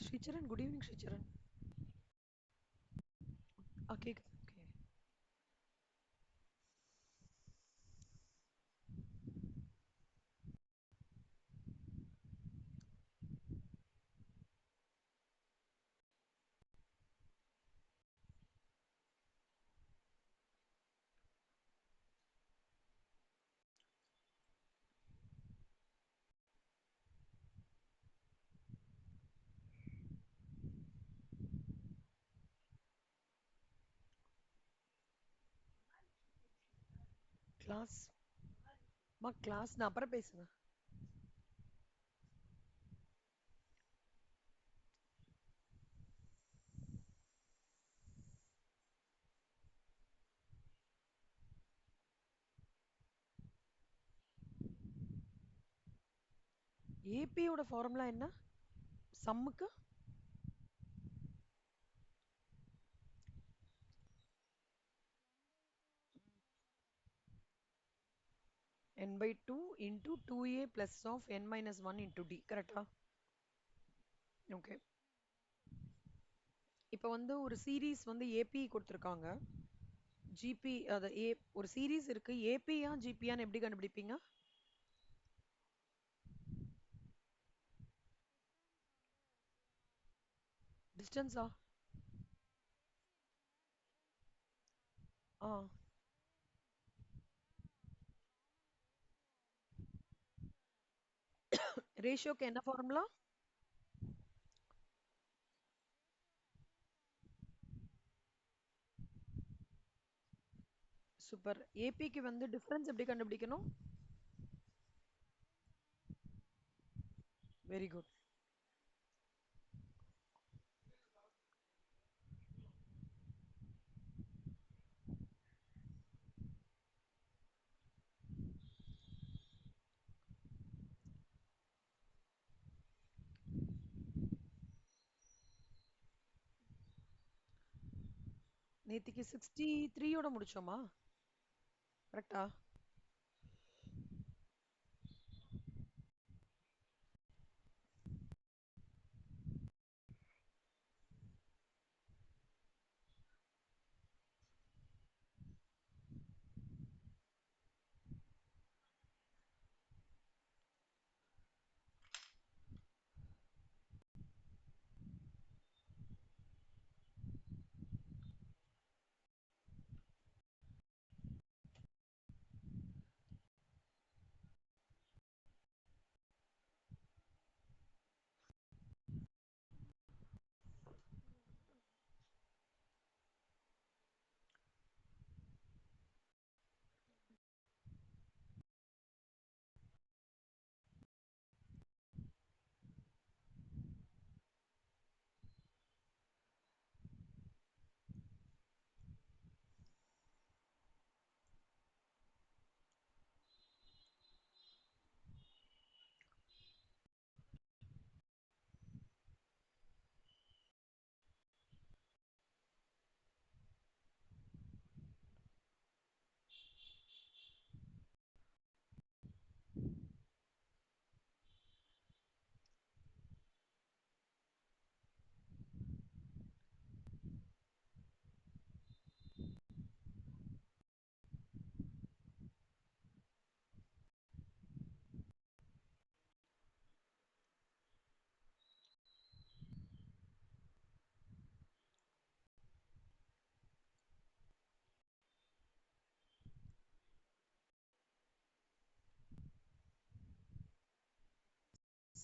Sricharan, good evening, Sricharan. Okay, okay. Class class நான் அப்புறம் பேசுங்க. ஏபியோட ஃபார்முலா என்ன? சம்முக்கு n by 2 into 2a plus of n minus 1 into d. கரெக்டா? ஓகே. இப்போ வந்து ஒரு சீரீஸ் வந்து ஏபி கொடுத்துருக்காங்க. ஜிபி அது ஒரு சீரீஸ் இருக்கு. ஏபியா ஜிபியான்னு எப்படி கண்டுபிடிப்பீங்க? டிஸ்டன்ஸா? ஆ. ரேஷியோக்கு என்ன ஃபார்முலா? சூப்பர். ஏபிக்கு வந்து டிஃபரன்ஸ் எப்படி கண்டுபிடிக்கணும்? Very good. நேத்திக்கு 63யோட முடிச்சோமா? கரெக்டா?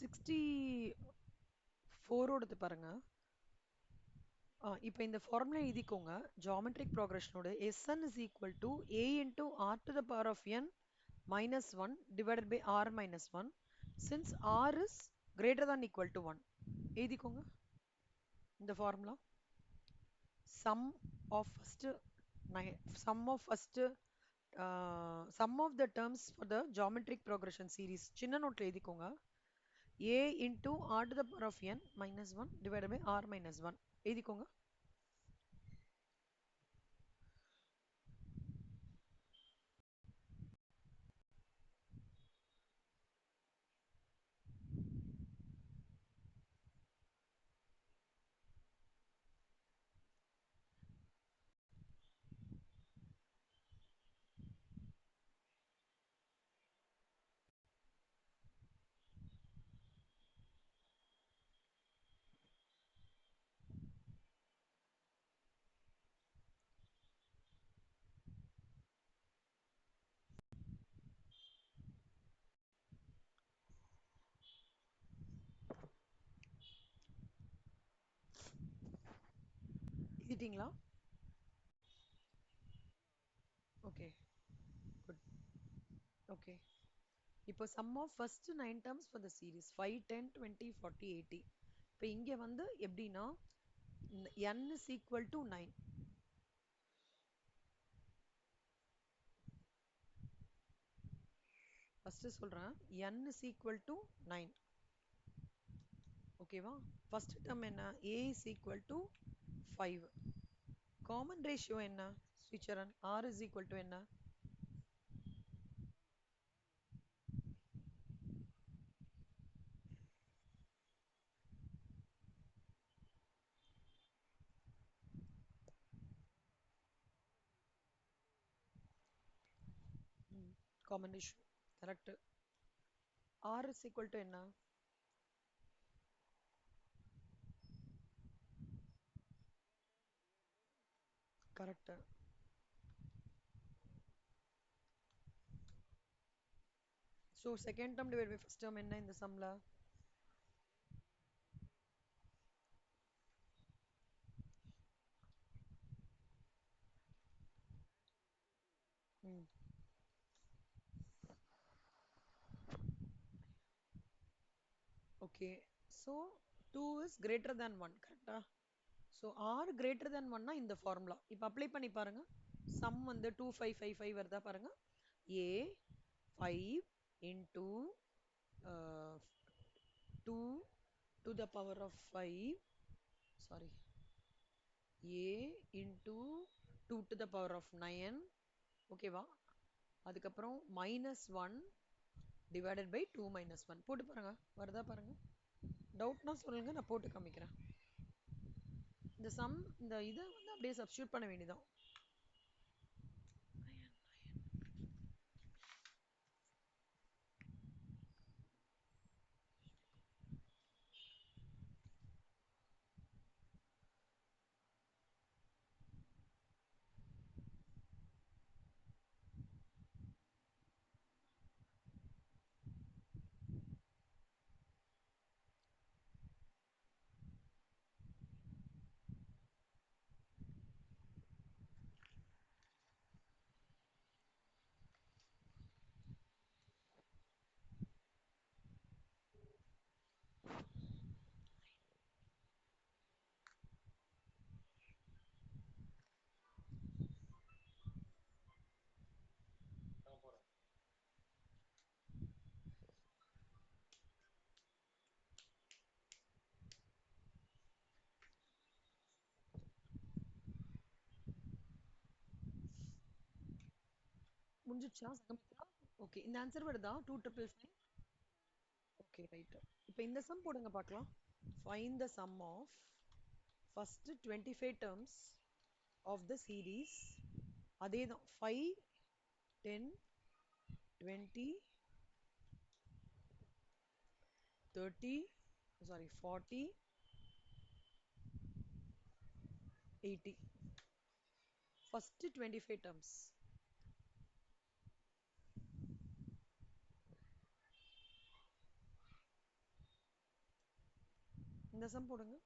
64ஓடது பாருங்க. இப்போ இந்த ஃபார்முலா எழுதிக்கோங்க. ஜியோமெட்ரிக் ப்ராக்ரஷனோட Sn is equal to a into r to the power of n minus 1 divided by r minus 1 since r is greater than equal to 1. எழுதிக்கோங்க இந்த formula. sum of first sum of first sum of the terms for the geometric progression series சின்ன நோட்ல எழுதிக்கோங்க. a into r to the power of n minus 1 divided by r minus 1 எழுதிக்கோங்க. எழுதிட்டீங்களா? Okay, good. Okay. இப்போ sum of first 9 terms for the series 5 10 20 40 80. இப்போ இங்க வந்து எப்படின்னா n is equal to 9. First சொல்றேன், n is equal to 9. ஓகேவா? First term என்ன? a is equal to 5. Common ratio என்ன ஸ்ரீச்சரன்? r is equal to என்ன? Common ratio correct. r is equal to என்ன? Correct. So second term divide by first term என்ன இந்த சம்ல? ம் okay. So 2 is greater than 1 கரெக்டா? ஸோ ஆர் கிரேட்டர் தேன் 1னா இந்த ஃபார்முலா இப்போ அப்ளை பண்ணி பாருங்க. சம் வந்து 2555 வருதா பாருங்க. A 5 into 2 to the power of 5, sorry, A into 2 to the power of 9. ஓகேவா? அதுக்கப்புறம் -1 டிவைடட் பை 2 - 1 போட்டு பாருங்க, வருதா பாருங்க. டவுட்னா சொல்லுங்க, நான் போட்டு காமிக்கிறேன். இந்த சம் இந்த இதை வந்து அப்படியே சப்ஸ்டியூட் பண்ண வேண்டியதான். முடிஞ்சிச்சா சங்கமித்ரா? ஓகே, இந்த ஆன்சர் வருதா 2555? Okay right. இப்போ இந்த சம் போடுங்க பார்க்கலாம். Find the sum of first 25 terms of the series. அதே தான் 5 10 20 30, சாரி 40 80. First 25 terms. இந்த சம் போடுங்க.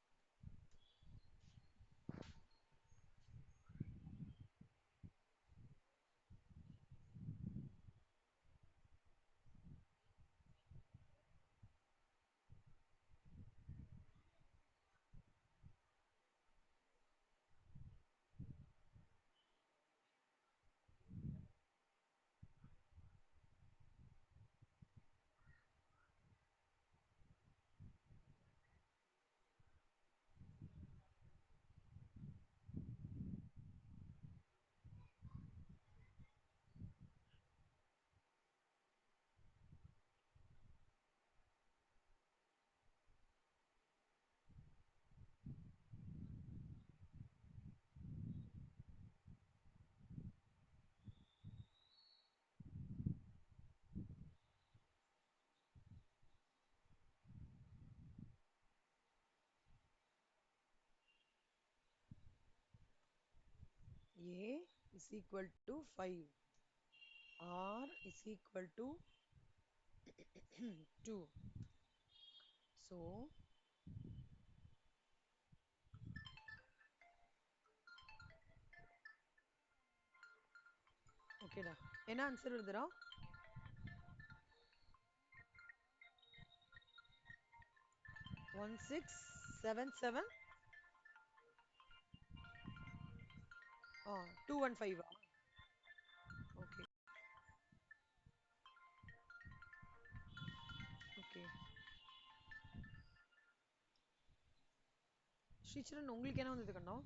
A is equal to 5. R is equal to 2. So ஓகேடா. என்ன ஆன்சர் வருதுடா? 1677 215. Okay okay. ஸ்ரீச்சரன் உங்களுக்கு என்ன வந்தது கண்ணா?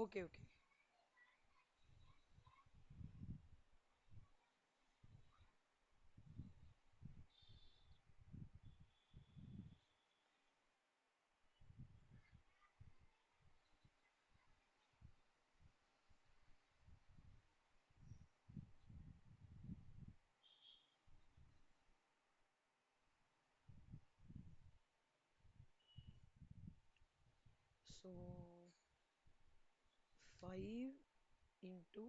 Okay okay. So 5 into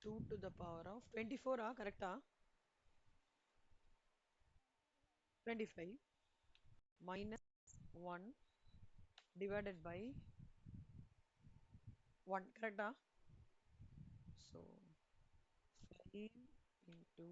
2 to the power of 24 கரெக்டா? 25 minus 1 divided by 1 கரெக்டா? So 5 into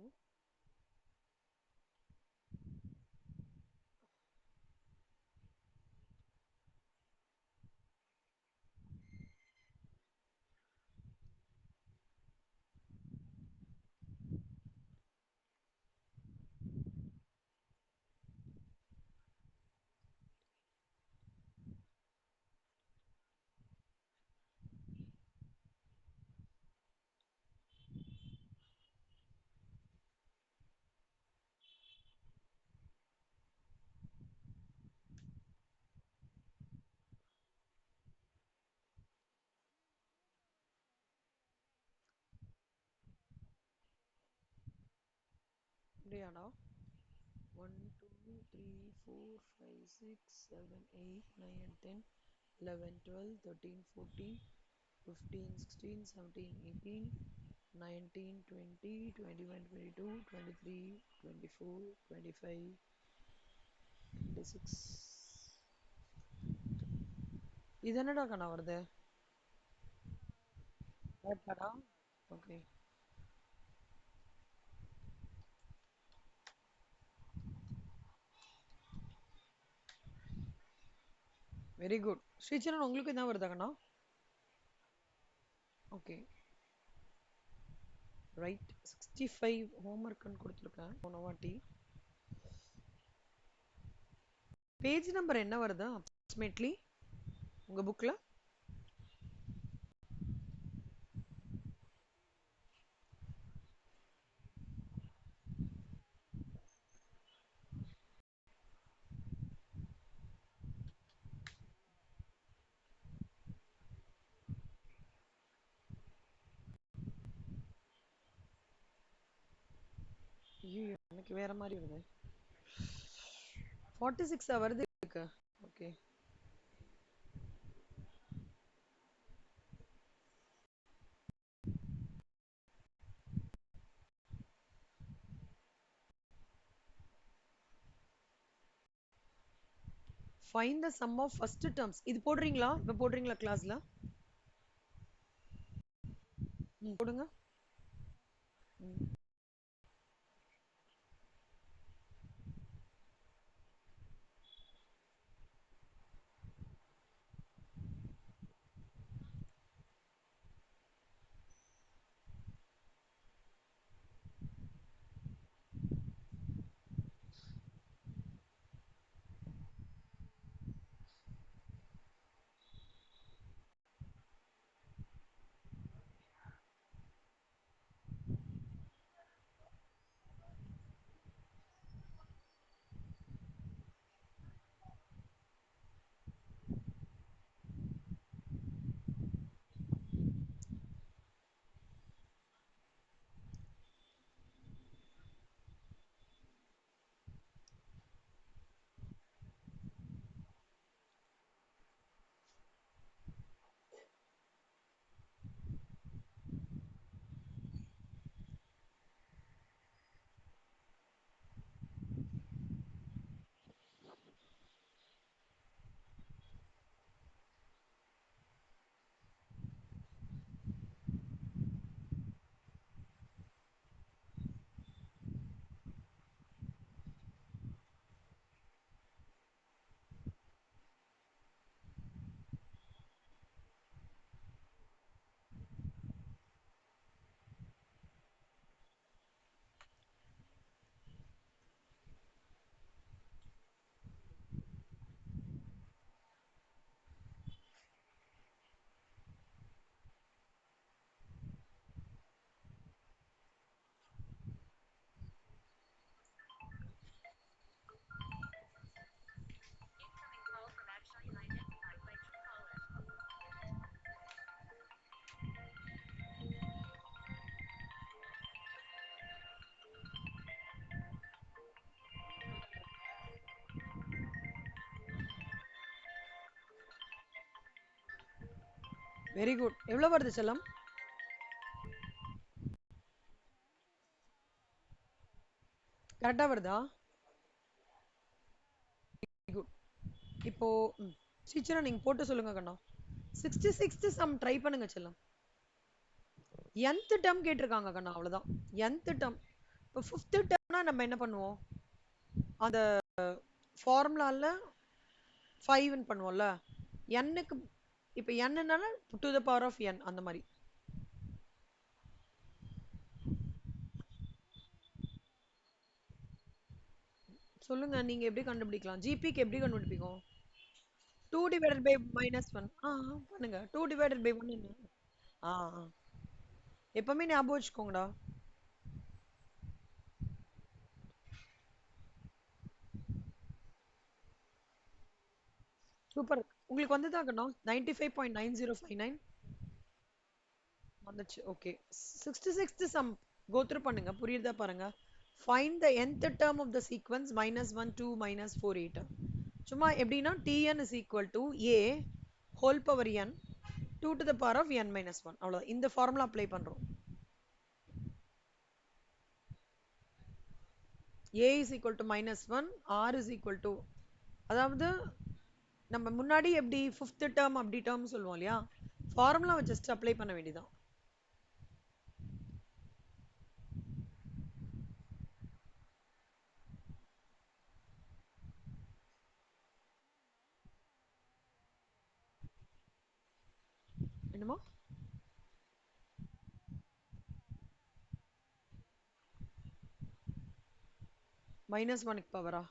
இப்படியாடா? 1 2 3 4 5 6 7 8 9 10 11 12 13 14 15 16 17 18 19 20 21 22 23 24 25 26. இது என்னடா கண்ணா வருது? கரெக்டாடா? ஓகே. Very good. ஸ்ரீச்சரன் உங்களுக்கு என்ன வருதா கண்ணா? Okay right. 65 ஹோம்ஒர்க்னு கொடுத்துருக்கேன் போன வாட்டி. பேஜ் நம்பர் என்ன வருதா அப்ராக்சிமேட்லி உங்க புக்ல? ஐயோ எனக்கு வேற மாதிரி வருது. 46 வருது இருக்கு. Okay. Find the sum of first terms. இது போடுறீங்களா? இப்ப போடுறீங்களா கிளாஸ்ல? போடுங்க. Very good. எவ்வளோ வருது செல்லம்? கரெக்டா வருதா? Very good. இப்போ டீச்சரா நீங்க போட்டு சொல்லுங்க கண்ணா. 66th சம் ட்ரை பண்ணுங்க செல்லம். nth டேர்ம் கேட்டிருக்காங்க கண்ணா, அவ்வளவுதான். nth term. இப்போ 5th டேர்ம்னா நம்ம என்ன பண்ணுவோம்? அந்த ஃபார்முலால 5ன்னு பண்ணுவோம்ல. n-க்கு இப்போ n-னால to the power of n அந்த மாதிரி. சொல்லுங்க, நீங்க எப்படி கண்டுபிடிக்கலாம்? ஜிபிக்கு எப்படி கண்டுபிடிப்பீங்க? 2 டிவைடட் பை மைனஸ் 1. பண்ணுங்க. 2 டிவைடட் பை 1 என்ன? ஆ ஆ. எப்பவுமே ஞாபகம் வச்சுக்கோங்கடா. சூப்பர். உங்களுக்கு வந்துதாங்கண்ணா 95.9059 வந்துச்சு. Okay. 66th some go through பண்ணுங்க. புரியுதா பாருங்க. Find the nth term of the sequence -1 2 -4 8. சும்மா எப்படின்னா tn is equal to a whole power n 2 to the power of n minus 1. அவ்வளவுதான். இந்த ஃபார்முலா அப்ளை பண்றோம். a is equal to -1, r is equal to, அதாவது நம்ம முன்னாடி எப்படி 5th term அப்படி டேர்ம் சொல்லுவோம் இல்லையா, ஃபார்முலாவை ஜஸ்ட் அப்ளை பண்ண வேண்டியதான். என்னமா? -1க்கு பவரா?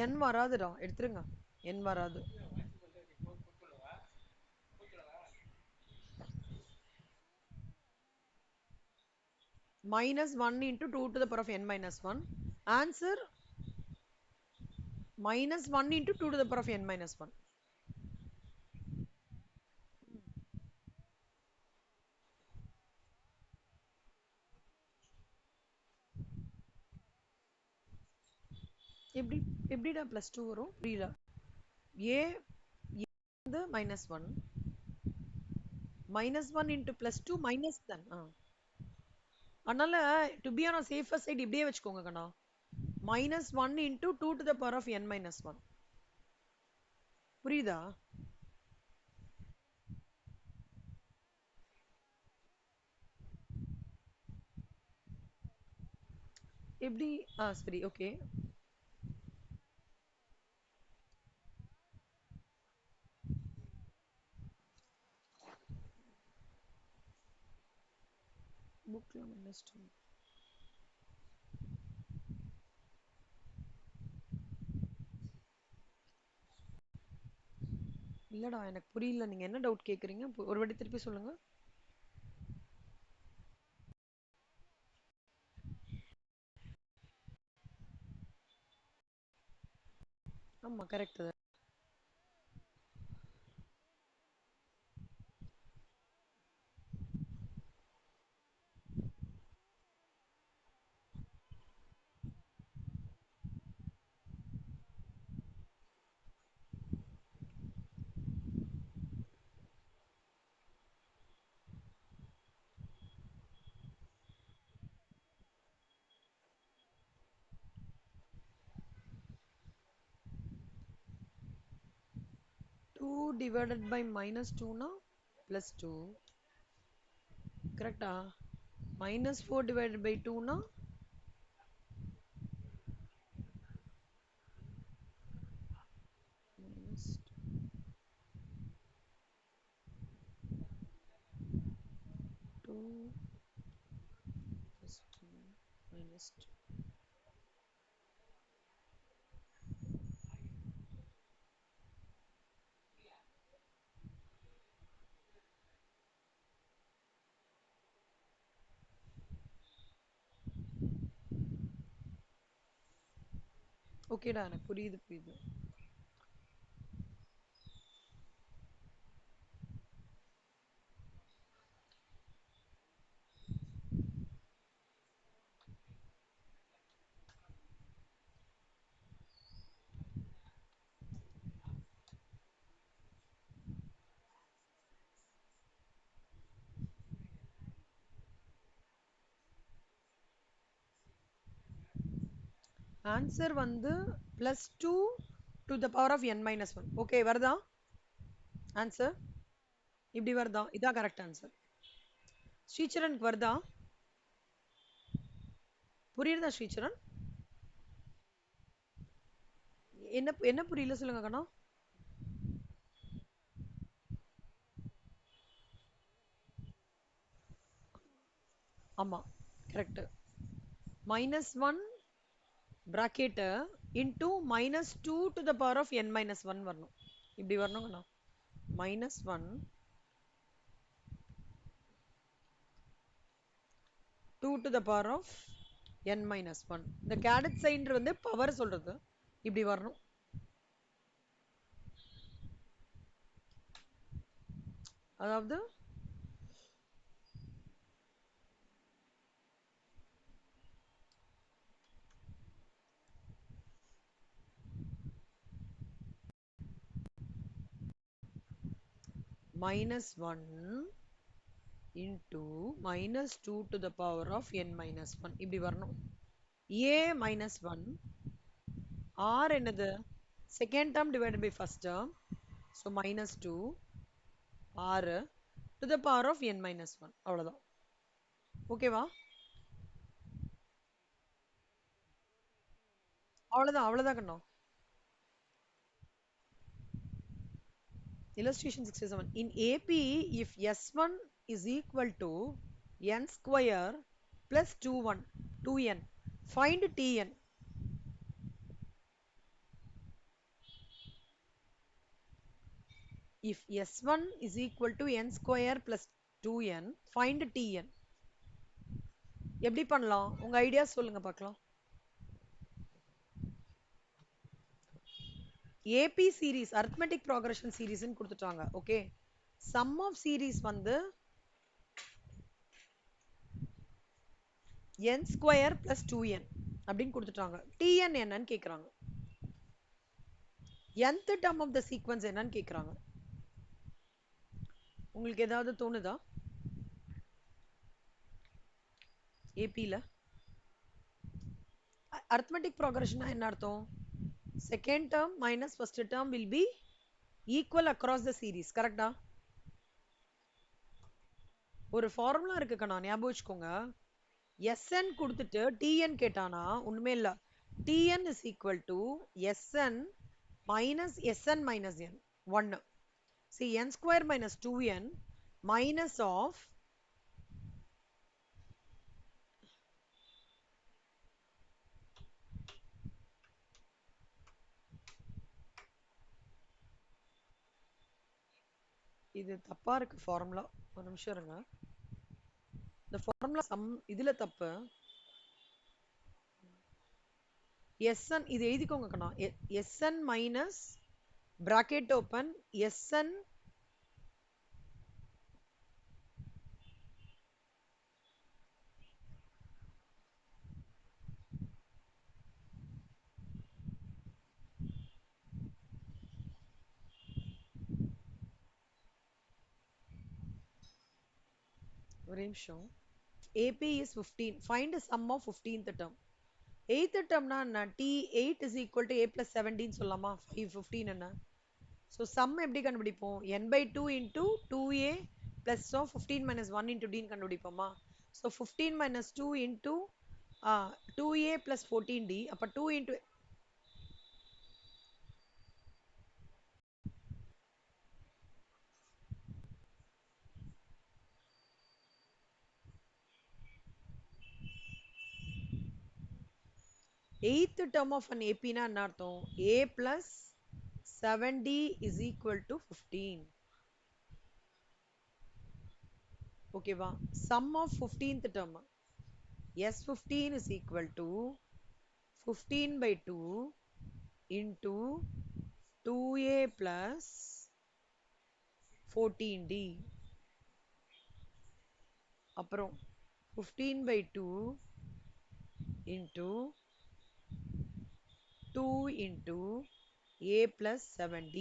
n வராதுடா, எடுத்துருங்க. n வராது. -1 into 2 to the power of n minus 1. Answer -1 into 2 to the power of n minus 1. எப்படி எப்படிடா +2 வரும்? புரியல. a வந்து -1 -1 into +2 மைனஸ் தான். அதனால to be on safer side இப்படியே வச்சுக்கோங்க கண்ணா. -1 into 2 to the power of n minus 1. புரியுதா? எப்படி? சரி, ஓகே. புக்ல -2. இல்லடா, எனக்கு புரியல. நீங்க என்ன டவுட் கேக்குறீங்க? ஒரு வாட்டி திருப்பி சொல்லுங்க. ஆமா, கரெக்ட். 2 divided by -2 னா +2. கரெக்டா? -4 divided by 2 னா -2 +2. Just ஓகேடா எனக்கு புரியுது புரியுது. ஆன்சர் வந்து +2 to the power of n minus 1. Okay வருதா ஆன்சர்? இப்படி வருதா? இதான் கரெக்ட் ஆன்சர். ஸ்ரீசரனுக்கு வருதா? புரியுதா ஸ்ரீசரன்? என்ன என்ன புரியல சொல்லுங்க கண்ணா. ஆமா correct. -1 bracket into -2 to the power of n minus 1 வரணும். இப்படி வரணும் கண்ணா. -1 2 to the power of n minus 1. இந்த கேடட் சைன் வந்து பவர் சொல்றது. இப்படி வரணும். அதாவது -1 into -2 to the power of n minus 1 இப்படி வரணும். a minus 1 r என்னது second term divided by first term, so -2 r to the power of n minus 1 அவ்வளவுதான். ஓகேவா? அவ்வளவுதான் அவ்வளவுதான் கண்ணா. Illustration 67. In AP, if S1 is equal to n square plus 2n, find Tn. If S1 is equal to n square plus 2n, find Tn. எப்படி பண்ணலாம்? உங்க idea சொல்லுங்க பார்க்கலாம். AP series, arithmetic progression series ன்னு கொடுத்துட்டாங்க. Okay. Sum of series வந்து n square plus 2n அப்படின்னு கொடுத்துட்டாங்க. Tn என்னன்னு கேக்குறாங்க. nth term of the sequence என்னன்னு கேக்குறாங்க. உங்களுக்கு ஏதாவது தோணுதா? ஏபில arithmetic progression என்ன அர்த்தம்? second term minus first term will be equal across the series. கரெக்டா? ஒரு ஃபார்முலா இருக்கு கண்ணா, ஞாபகம் வச்சுக்கோங்க. Sn கொடுத்துட்டு Tn கேட்டானா ஒண்ணுமே இல்ல. Tn is equal to Sn minus Sn minus n. 1. See, n square minus 2n minus of இது தப்பா இருக்கு ஃபார்முலா. ஒரு நிமிஷம் இருங்க. இந்த ஃபார்முலா இதுல தப்பு. Sn இது எழுதிக்கோங்க கண்ணா. Sn minus bracket open Sn ஒரு நிமிஷம். AP is 15. Find the sum of 15th term. 8th term na T8 is equal to A plus 17 சொல்லலாமா? 15 என்ன? So sum எப்படி கண்டுபிடிப்போம்? n by 2 into 2A plus of 15 minus 1 into D கண்டுபிடிப்போமா? So 15 minus 2 into 2A plus 14D. அப்ப 2 into Eighth term of an AP na என்ன அர்த்தம்? A plus 7D is equal to 15. ஓகேவா? Sum of 15th term. S15 is equal to 15 by 2 into 2A plus 14D. அப்புறம் 15 by 2 into 2 into A plus 7D.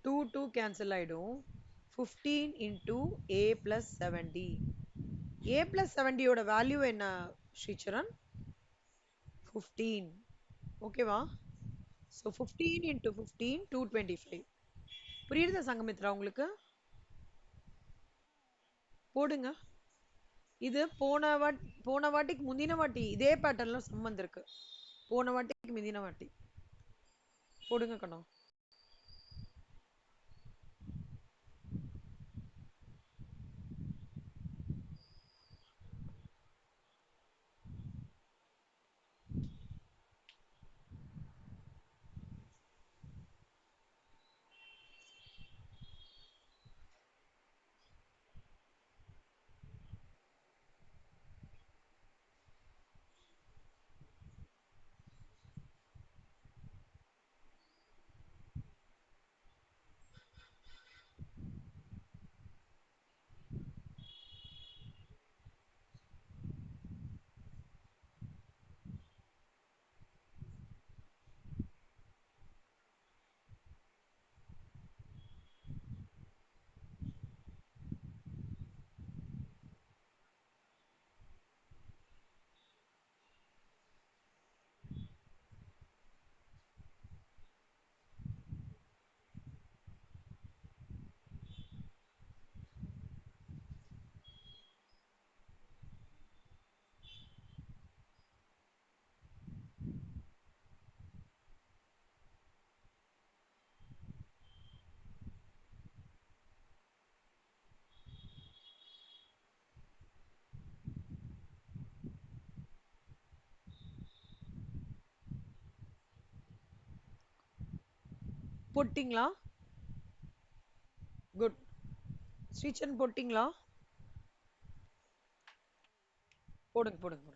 2 cancel ஆயிடும். 15 into A plus 7D. A plus 7D ஓட value என்ன ஸ்ரீச்சரன்? 15. ஓகேவா? So 15 into 15, 225. புரியுதா சங்கமித்ரா உங்களுக்கு? போடுங்க. இது போன வாட்டிக்கு முந்தின வாட்டி இதே பேட்டர்ன்ல சம் வந்திருக்கு. போன வாட்டிக்கு முந்தின வாட்டி. போடுங்க கண்ணா. போட்டிங்களா? குட். ஸ்ரீச்சரன் போட்டிங்களா? போடுங்க போடுங்க.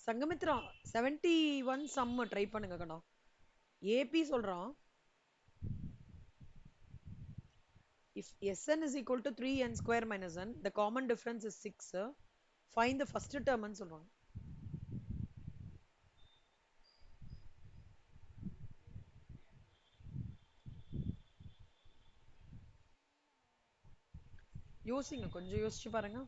சங்கமித்ரா 71 சம் ட்ரை பண்ணுங்க கண்ணா. ஏபி சொல்றான். If Sn is equal to 3n square minus n, the common difference is 6. Find the first term ன்னு சொல்றாங்க. யோசிங்க, கொஞ்சம் யோசிச்சு பாருங்க.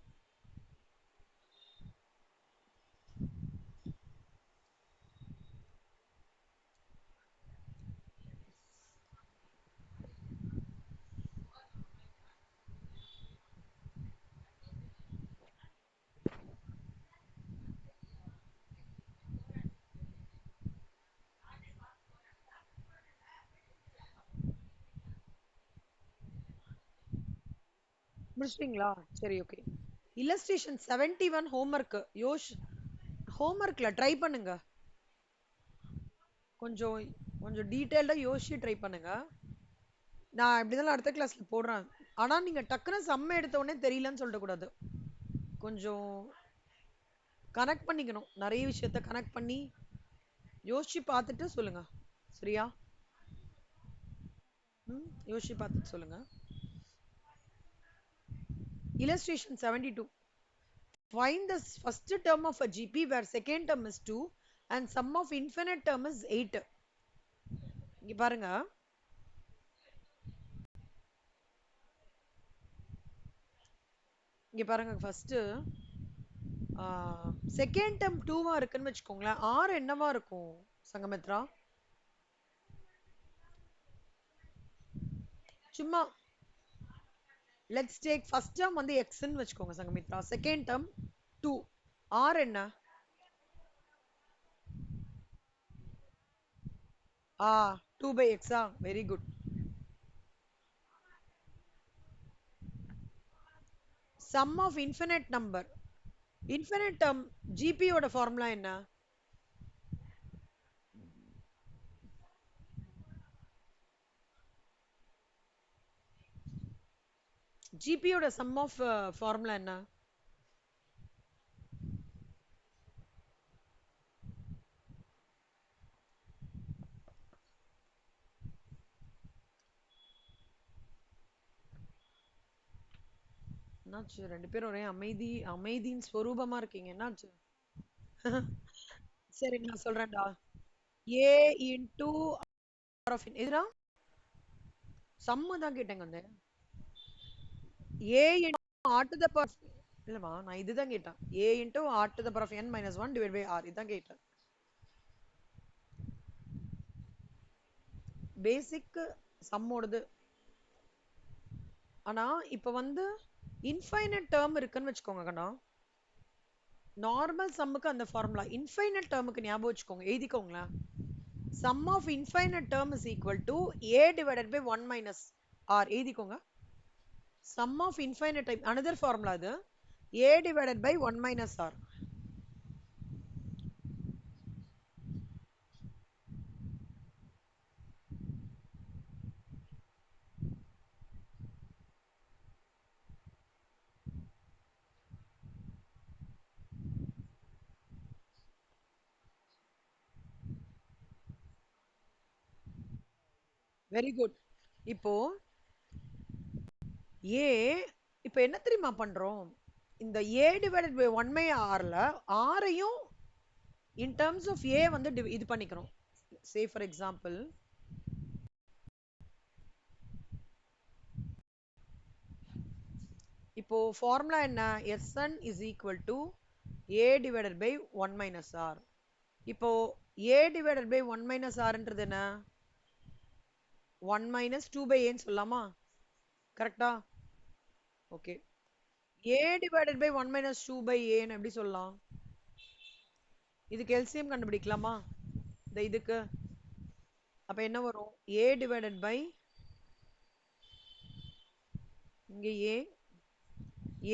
முடிச்சிட்டீங்களா? சரி, ஓகே. இல்லஸ்ட்ரேஷன் 71 ஹோம்ஒர்க் ஹோம்ஒர்க்ல ட்ரை பண்ணுங்க. கொஞ்சம் கொஞ்சம் டீடைல்டா யோசிச்சு ட்ரை பண்ணுங்க. நான் இப்படிதான் அடுத்த கிளாஸ்ல போடுறேன். ஆனா நீங்க டக்குன்னு சம்ம எடுத்த உடனே தெரியலன்னு சொல்லிட கூடாது. கொஞ்சம் கனெக்ட் பண்ணிக்கணும். நிறைய விஷயத்த கனெக்ட் பண்ணி யோசிச்சு பார்த்துட்டு சொல்லுங்க. சரியா? யோசிச்சு பார்த்துட்டு சொல்லுங்க. Illustration 72. Find the first term of a GP where second term is 2 and sum of infinite term is 8. இங்க பாருங்க. இங்க பாருங்க, ஃபர்ஸ்ட் செகண்ட் டேர்ம் 2வா இருக்குன்னு வச்சுக்கோங்களேன். ஆர் என்னவா இருக்கும் சங்கமித்ரா? சும்மா லெட்ஸ் டேக் ஃபர்ஸ்ட் டேர்ம் வந்து எக்ஸ்ன்னு வச்சுக்கோங்க சங்கமித்ரா. Second term 2. ஆர் என்ன? ஆ 2 by x. Very good. Sum of infinite number. Infinite term ஜிபியோட ஃபார்முலா என்ன? ஜிபியோட சம் ஆஃப் ஃபார்முலா என்ன? என்னாச்சு ரெண்டு பேரும் ஒரே அமைதியின் ஸ்வரூபமா இருக்கீங்க, என்னாச்சு? சரி நான் சொல்றேன்டா. ஏ இன்டூ எதுடா? சம்மு தான் கேட்டேங்க. வந்து a into r to the power. இல்லம்மா நான் இதுதான் கேட்டேன். A into r to the power of n minus one divide by r, இதுதான் கேட்டேன். பேசிக் சம்மோடது. ஆனா இப்ப வந்து இன்ஃபைனட் டேர்ம் இருக்குன்னு வச்சுக்கோங்க கண்ணா. நார்மல் சம்முக்கு அந்த ஃபார்முலா, இன்ஃபைனட் டேர்முக்கு ஞாபகம் வச்சுக்கோங்க, எழுதிக்கோங்களேன். Sum of infinite term is equal to a divided by one minus r, எழுதிக்கோங்க. Sum of infinite time another formula இது. A divided by one minus r. Very good. இப்போ ஏ இப்போ என்ன தெரியுமா பண்றோம்? இந்த a divided by one by ஆர்ல ஆரையும் இன் டர்ம்ஸ் ஆஃப் ஏ வந்து இது பண்ணிக்கிறோம். சே ஃபார் எக்ஸாம்பிள், இப்போ ஃபார்முலா என்ன? Sn is equal to a divided by 1 minus r. இப்போ a divided by 1 minus rன்றது என்ன? 1 minus 2 by a ன்னு சொல்லலாமா? கரெக்டா? Okay. a divided by 1 minus 2 by a ன்னு எப்படி சொல்லலாம்? இதுக்கு எல்சிஎம் கண்டுபிடிக்கலாமா? இந்த இதுக்கு அப்ப என்ன வரும்? a divided by இங்க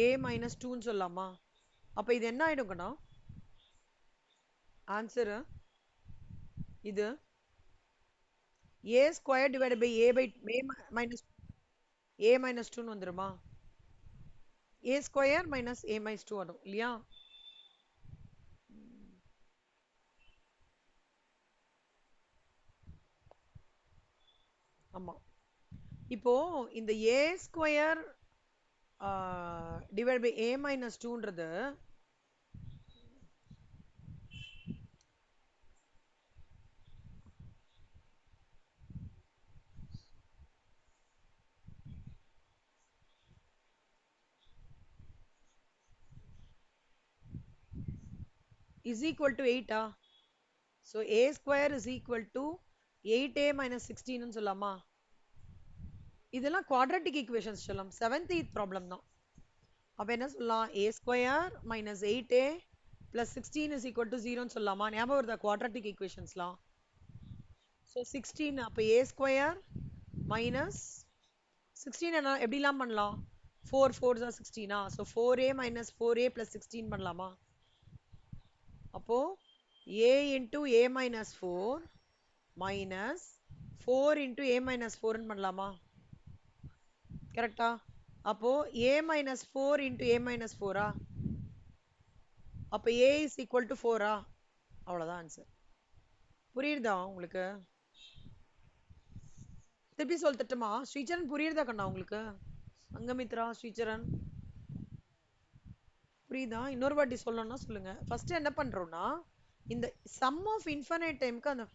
a minus 2 ன்னு சொல்லலாமா? அப்ப இது என்ன ஆயிடும்னா ஆன்சர் இது a square divided by a by a minus 2 ன்னு வந்துருமா? a square minus a minus 2 வரும் இல்லையா? ஆமா. இப்போ இந்த a square divided by a minus 2ன்றது is equal to 8. So a square is equal to 8a minus 16 ன்னு சொல்லலாமா? இதெல்லாம் quadratic equations சொல்லலாம். 7th 8th problem தான். அப்ப என்ன சொல்லலாம்? a square minus 8a plus 16 is equal to 0 ன்னு சொல்லலாமா? ஞாபகம் வருதா quadratic equationsலாம்? So 16 அப்ப a square minus 16 என்ன எப்படிலாம் பண்ணலாம்? 4 4s are 16. So 4a minus 4a plus 16 பண்ணலாமா? அப்போ a into a minus 4 minus 4 into a minus 4 ன்னு பண்ணலாமா? கரெக்டா? அப்போ a minus 4 into a minus 4 அப்ப a is equal to 4. அவ்வளவுதான் ஆன்சர். புரியுதா உங்களுக்கு? திருப்பி சொல்லட்டுமா? ஸ்ரீச்சரன் புரியுதா கண்ணா உங்களுக்கு? அங்கமித்ரா, ஸ்ரீச்சரன் புரியுதா? இன்னொரு வாட்டி சொல்லணும்னா சொல்லுங்க. ஃபர்ஸ்ட் என்ன பண்றோம்னா இந்த சம் ஆஃப் இன்ஃபைனைட் டைம்க்கு அந்த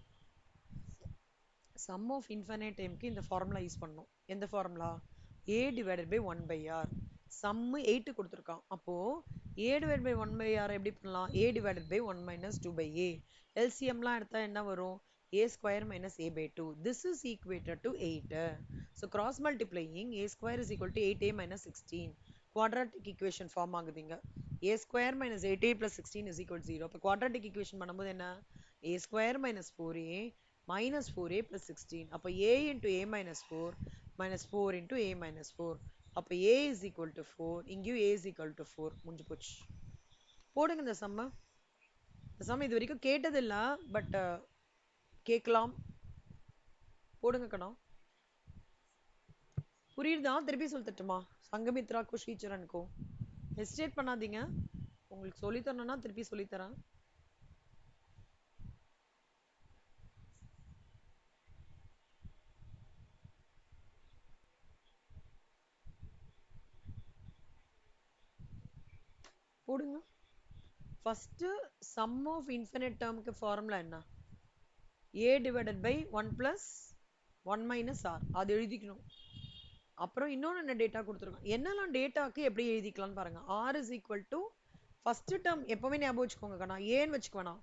சம் ஆஃப் இன்ஃபைனைட் டைம்க்கு இந்த ஃபார்முலா யூஸ் பண்ணணும். எந்த formula? a divided by 1 by r. சம்மு 8 கொடுத்துருக்கான். அப்போ a divided by 1 by r எப்படி பண்ணலாம் a divided by 1 minus 2 by a LCMலாம் எடுத்தா என்ன வரும் a square minus a by 2 this is equated to 8 so cross multiplying a square is equal to 8a minus 16 quadratic equation form ஆகுதுங்க a square minus 8a plus 16 is equal to 0 அப்ப quadratic equation பண்ணும்போது என்ன a square minus 4a minus 4a plus 16 அப்ப a into a minus 4 minus 4 into a minus 4 அப்ப a is equal to 4 இங்கேயும் a is equal to 4 முடிஞ்சு போச்சு போடுங்க இந்த சம்ம இந்த சம்ம இது வரைக்கும் கேட்டதில்ல பட் கேட்கலாம் போடுங்க கணம் புரியுதா திருப்பி சொல்லிட்டுமா சங்கமித்ராக்கும் ஸ்ரீச்சரனுக்கும் ஹெசிடேட் பண்ணாதீங்க உங்களுக்கு சொல்லி தரணும்னா திருப்பி சொல்லித்தரேன் போடுங்க ஃபர்ஸ்ட் சம் ஆஃப் இன்ஃபினிட் டேர்முக்கு ஃபார்முலா என்ன a divided by 1 plus 1 minus r அது எழுதிக்கணும் அப்புறம் இன்னொன்று என்ன டேட்டா கொடுத்துருக்கோம் என்னெல்லாம் டேட்டாக்கு எப்படி எழுதிக்கலாம்னு பாருங்க r is equal to first term எப்பவுமே ஞாபகம் வச்சுக்கோங்க கண்ணா ஏன்னு வச்சுக்க வேணாம்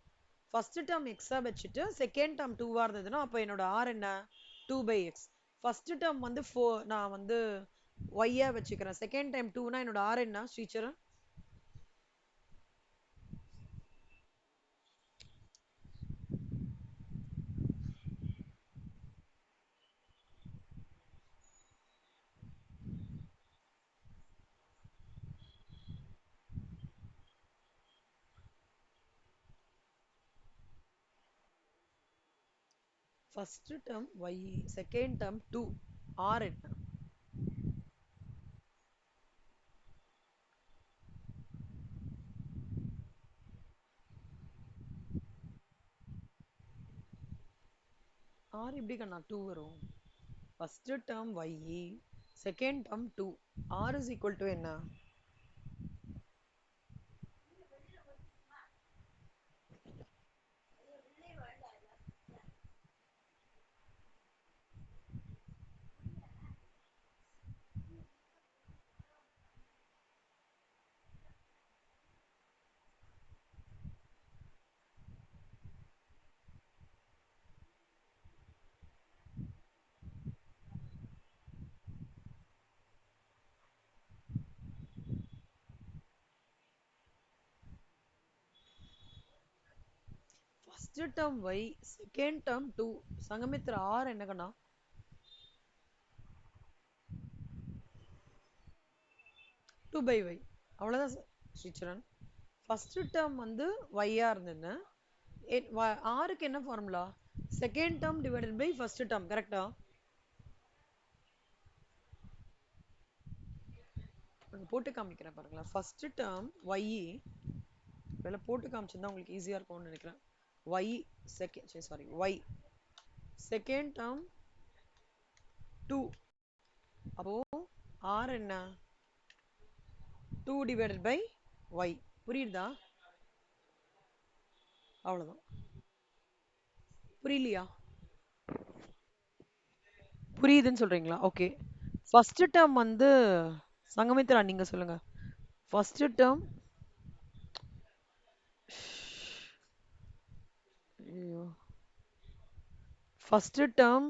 ஃபர்ஸ்ட் டேர்ம் எக்ஸா வச்சுட்டு செகண்ட் டேர்ம் 2 இருந்ததுன்னா அப்போ என்னோட r என்ன 2 by x ஃபர்ஸ்ட் டேர்ம் வந்து 4 நான் வந்து y வச்சுக்கிறேன் செகண்ட் டைம் 2னா என்னோட r என்ன Sricharan first term y second term 2 r என்ன r எப்படி கண்ணா 2 வரும் first term y second term 2 r is equal to என்ன first term y second term 2 Sanghamitra r என்ன கண்ணா 2 by y அவ்வளவுதான் ஸ்ரீச்சரன் ஃபர்ஸ்ட் டேர்ம் வந்து y இருந்ததுன்னு rக்கு என்ன formula second term divided by first term கரெக்டா போட்டு காமிக்கிறேன் பாருங்களா ஃபர்ஸ்ட் டேர்ம் y வேலை போட்டு காமிச்சிருந்தா உங்களுக்கு ஈஸியா இருக்கும்னு நினைக்கிறேன் y second sorry y second term 2 அப்போ r என்ன 2 divided by y புரியுதா அவ்வளவுதான் புரியலையா புரியுதுன்னு சொல்றீங்களா ஓகே ஃபர்ஸ்ட் டேர்ம் வந்து சங்கமித்ரா நீங்க சொல்லுங்க ஃபர்ஸ்ட் டேர்ம் ஐயோ first term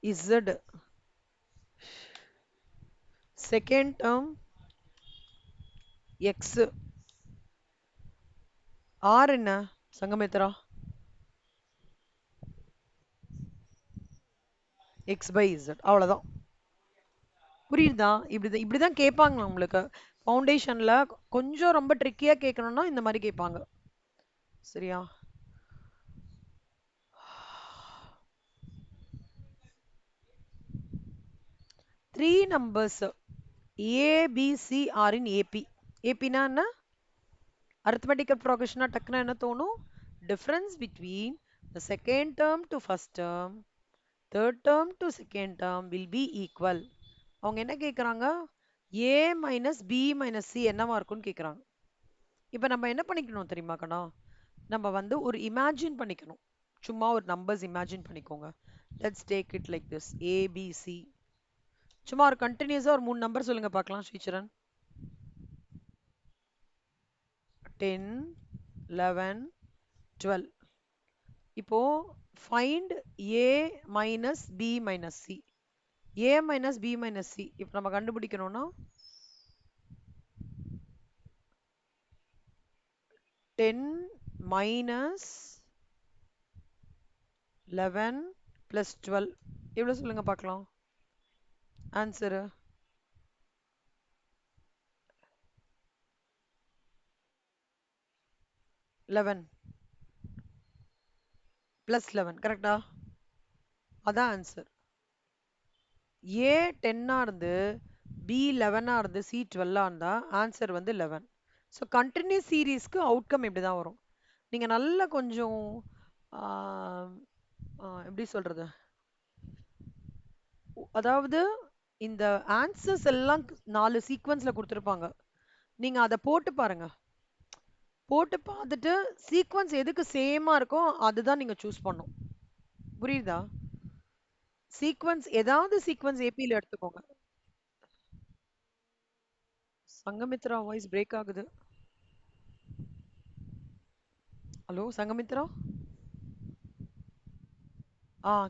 z second term x r என்ன சங்கமித்ரா x by z அவ்வளவுதான் புரியுதா இப்படிதான் கேட்பாங்க உங்களுக்கு ஃபவுண்டேஷன்ல கொஞ்சம் ரொம்ப ட்ரிக்கியா கேட்கணும்னா இந்த மாதிரி கேட்பாங்க சரியா three numbers A B C are in AP APனா என்ன arithmetical progression டக்குனா என்ன தோணும் difference between the second term to first term third term to second term will be equal அவங்க என்ன கேக்குறாங்க A minus B minus C என்னவா இருக்கும்னு கேக்குறாங்க இப்ப நம்ம என்ன பண்ணிக்கணும் தெரியுமா கண்ணா நம்ம வந்து ஒரு இமேஜின் பண்ணிக்கணும் சும்மா ஒரு நம்பர்ஸ் இமேஜின் பண்ணிக்கோங்க let's take it like this A B C சும்மா ஒரு கண்டினியூஸா ஒரு 3 நம்பர் சொல்லுங்க பார்க்கலாம் ஸ்ரீச்சரன் 10, 11, 12. இப்போ find a minus b minus c. a minus b minus c இப்போ நம்ம கண்டுபிடிக்கணும்னா 10 minus 11 plus 12 எவ்வளவு சொல்லுங்க பார்க்கலாம். ஆன்சரு 11 plus 11 கரெக்டா? அதான் ஆன்சர். ஏ 10 இருந்து பி 11 இருந்து சி 12 இருந்தா ஆன்சர் வந்து 11. ஸோ கண்டினியூஸ் சீரீஸ்க்கு அவுட்கம் இப்படி தான் வரும். நீங்க நல்லா கொஞ்சம் எப்படி சொல்றது, அதாவது இந்த ஆன்சர்ஸ் எல்லாம் 4 சீக்வன்ஸ்ல கொடுத்துருப்பாங்க. நீங்க அதை போட்டு பாருங்க. போட்டு பார்த்துட்டு சீக்வன்ஸ் எதுக்கு சேமா இருக்கோ அதுதான் நீங்க சூஸ் பண்ணும். புரியுதா? சீக்வன்ஸ் ஏதாவது சீக்வன்ஸ் ஏபில எடுத்துக்கோங்க. சங்கமித்ரா வாய்ஸ் பிரேக் ஆகுது. ஹலோ சங்கமித்ரா,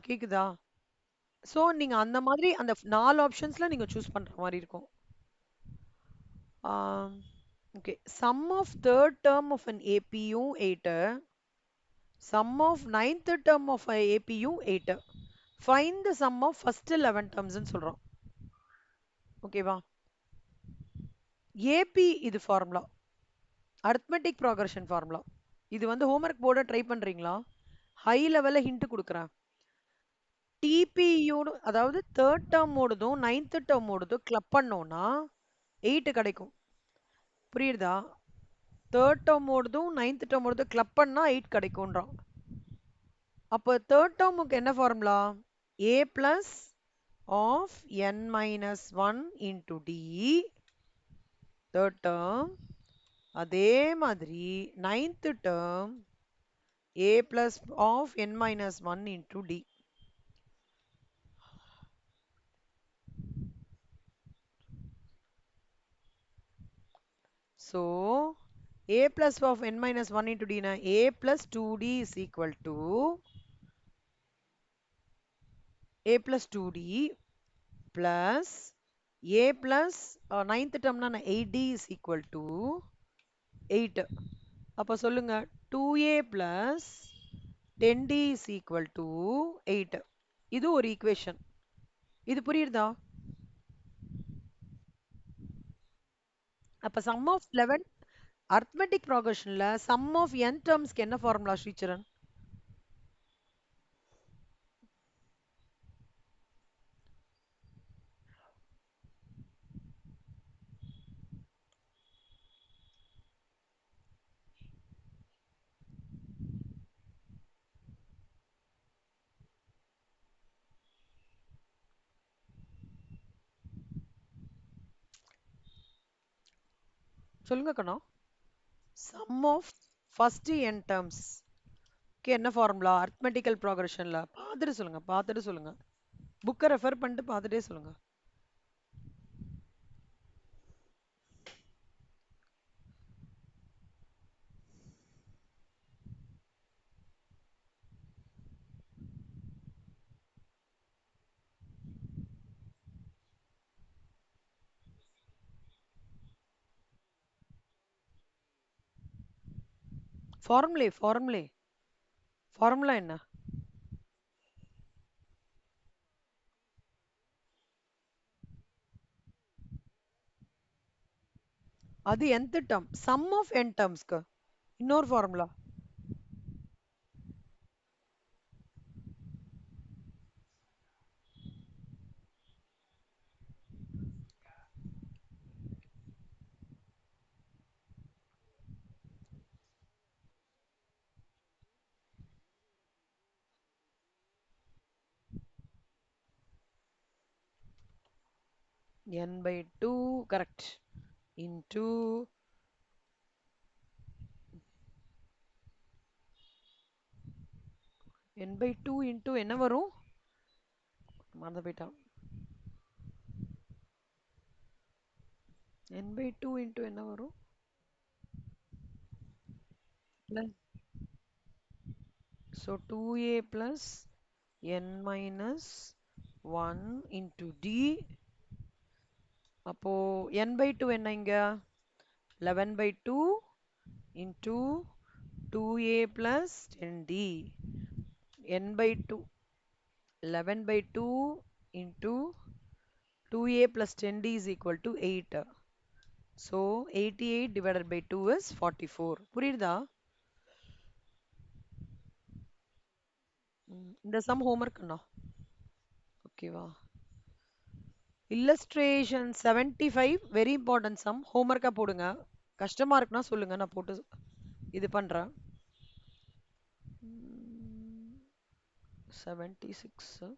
கேக்குதா? சோ நீங்க அந்த மாதிரி அந்த 4 ஆப்ஷன்ஸ்ல நீங்க சூஸ் பண்ற மாதிரி இருக்கும். Okay, sum of third term of an APU 8, sum of ninth term of a APU 8, find the sum of first 11 terms ன்னு சொல்றோம். ஓகேவா? ஏபி இது ஃபார்முலா, அரித்மெட்டிக் ப்ராக்ரஷன் ஃபார்முலா. இது வந்து ஹோம்ஒர்க் போர்டை ட்ரை பண்றீங்களா? ஹை லெவல்ல ஹிண்ட் கொடுக்குறேன். டிபியோட அதாவது தேர்ட் டேர்ம் ஓடுதும் நைன்த் டேர்ம் ஓடுதும் கிளப் பண்ணோம்னா 8 கிடைக்கும். புரியுதா? தேர்ட் டேர்ம் ஓடுதும் நைன்த் டேர்ம் ஓடுதும் கிளப் பண்ணா 8 கிடைக்கும்ன்றான். அப்போ தேர்ட் டேர்முக்கு என்ன formula? a plus of n minus 1 into d third term. அதே மாதிரி ninth term a plus of n minus 1 into d. So a plus of n minus 1 into d na a plus 2d is equal to a plus 2d plus a plus ninth term na 8d is equal to 8. அப்ப சொல்லுங்க 2a plus 10d is equal to 8. இது ஒரு equation. இது புரியுதா? அப்ப sum of 11 arithmetic progressionல sum of n termsக்கு என்ன formula Sricharan? சொல்லுங்க கண்ணா. sum of first n terms க்கு என்ன ஃபார்முலா அரித்மெட்டிக்கல் ப்ராக்ரஷன்ல? பார்த்துட்டு சொல்லுங்க, பார்த்துட்டு சொல்லுங்க. புக்கை ரெஃபர் பண்ணிட்டு பார்த்துட்டே சொல்லுங்க. ஃபார்முலா என்ன? அது nth term. sum of n termsக்கு இன்னொரு formula. n by 2 correct into n by 2 into என்ன வரும்? மறந்து போயிட்டான். n by 2 into என்ன வரும்? plus so 2a plus n minus 1 into d. அப்போ n by 2 என்ன இங்க 11 by 2 into 2a plus 10d. n by 2 11 by 2 into 2a plus 10d is equal to 8. So 88 divided by 2 is 44. புரியுதா? இந்த some homework அண்ணா. ஓகேவா? illustration 75 very important some ஹோம்ஒர்க்கா போடுங்க. கஷ்டமா இருக்குன்னா சொல்லுங்க, நான் போட்டு இது பண்றேன். 76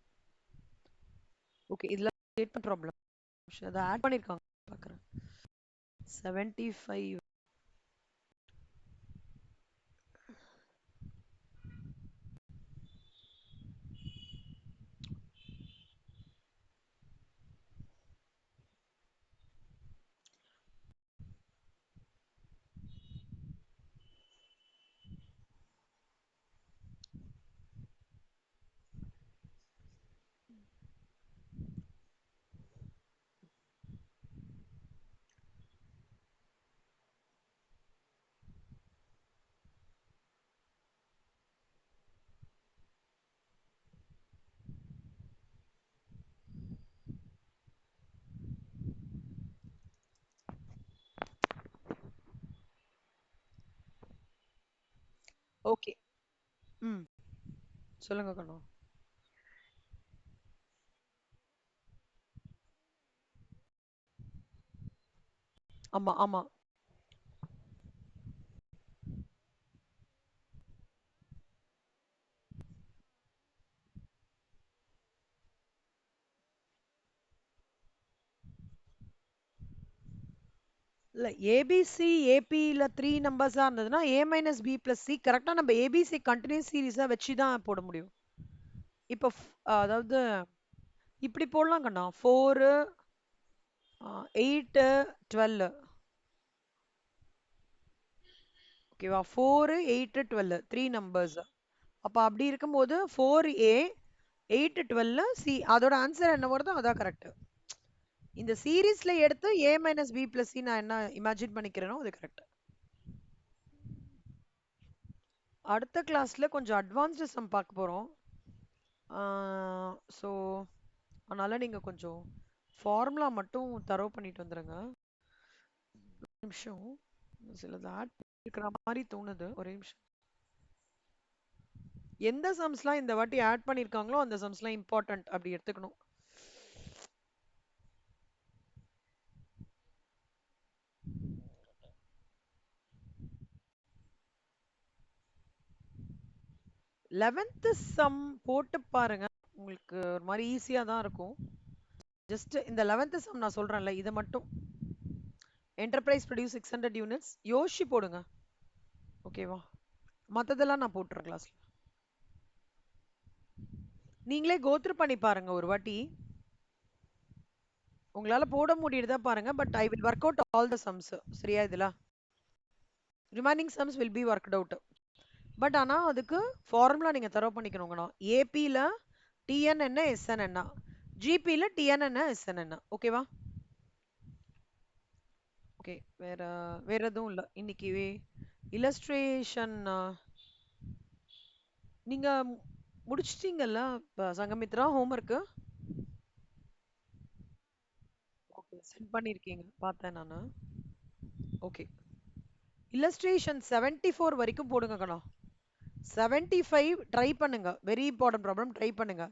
ஓகே, இதுல ஸ்டேட்மெண்ட் ப்ராப்ளம் அதை ஆட் பண்ணிருக்காங்க பார்க்குறேன். 75 ஓகே. ம் சொல்லுங்க கண்ணா. ஆமா ஆமா. இல்ல ஏபிசி ஏபில 3 நம்பர்ஸா இருந்ததுன்னா a minus B plus C கரெக்டா நம்ம ஏபிசி கண்டினியூஸ் சீரீஸா வச்சு தான் போட முடியும். இப்போ அதாவது இப்படி போடலாம் கண்ணா. 4 8 12 ஓகேவா? 4 8 12 3 நம்பர்ஸ். அப்ப அப்படி இருக்கும்போது 4a 8 12 சி அதோட ஆன்சர் என்ன வருதோ அதான் கரெக்ட். இந்த சீரீஸ்ல எடுத்து a minus B plus C நான் என்ன இமேஜின் பண்ணிக்கிறேனோ அது கரெக்ட். அடுத்த கிளாஸ்ல கொஞ்சம் அட்வான்ஸ்டு சம் பார்க்க போறோம். ஸோ அதனால நீங்க கொஞ்சம் ஃபார்முலா மட்டும் தரவு பண்ணிட்டு வந்துருங்க. நிமிஷம், சிலது ஆட் இருக்கிற மாதிரி தோணுது. ஒரே நிமிஷம். எந்த சம்ஸ்லாம் இந்த வாட்டி ஆட் பண்ணிருக்காங்களோ அந்த சம்ஸ்லாம் இம்பார்ட்டன்ட் அப்படி எடுத்துக்கணும். லெவன்த் சம் போட்டு பாருங்க, உங்களுக்கு ஒரு மாதிரி ஈஸியா தான் இருக்கும். ஜஸ்ட் இந்த 11th சம் நான் சொல்றேன்ல, இதை மட்டும் என்டர்பிரைஸ் ப்ரொடியூஸ் 600 யூனிட்ஸ் யோசிச்சு போடுங்க. ஓகேவா? மத்ததெல்லாம் நான் போட்டுறேன் கிளாஸ்ல. நீங்களே கோத்ரூ பண்ணி பாருங்க ஒரு வாட்டி. உங்களால போட முடியுதா பாருங்க. But I will work out all the sums. சரியா? இதுல remaining sums will be worked out. But ஆனா அதுக்கு ஃபார்முலா நீங்க தரவு பண்ணிக்கணுங்கண்ணா. ஏபில டிஎன் என்ன எஸ்என் என்ன, ஜிபில டிஎன் என்ன எஸ்என் என்ன. ஓகேவா? ஓகே. வேற வேற எதுவும் இல்ல இன்னைக்கு. இல்லஸ்ட்ரேஷன் நீங்க முடிச்சிட்டீங்கல்ல சங்கமித்ரா ஹோம்ஒர்க்கு? ஓகே, சென்ட் பண்ணிருக்கீங்க பார்த்தேன் நானு. ஓகே. இல்லஸ்ட்ரேஷன் 74 வரைக்கும் போடுங்க கண்ணா. 75 ட்ரை பண்ணுங்க. வெரி இம்பார்ட்டன்ட் ப்ராப்ளம் ட்ரை பண்ணுங்க.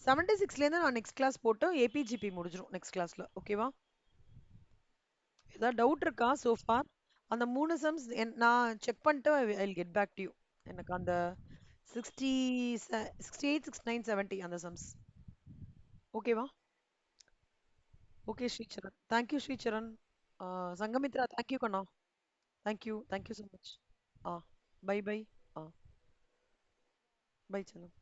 76ல இருந்து நான் நெக்ஸ்ட் கிளாஸ் போட்டு ஏபிஜிபி முடிஞ்சிரும் நெக்ஸ்ட் கிளாஸ்ல. ஓகேவா? ஏதாவது டவுட் இருக்கா சோ ஃபார்? அந்த 3 சம்ஸ் நான் செக் பண்ணிட்டு I will get back to you. எனக்கு அந்த 60 68 69 70 அந்த சம்ஸ். ஓகேவா? Okay Sricharan. Thank you Sricharan. Sanghamitra thank you கண்ணா. Thank you thank you so much. ஆ பை பை. ஆ பை செல்லம்.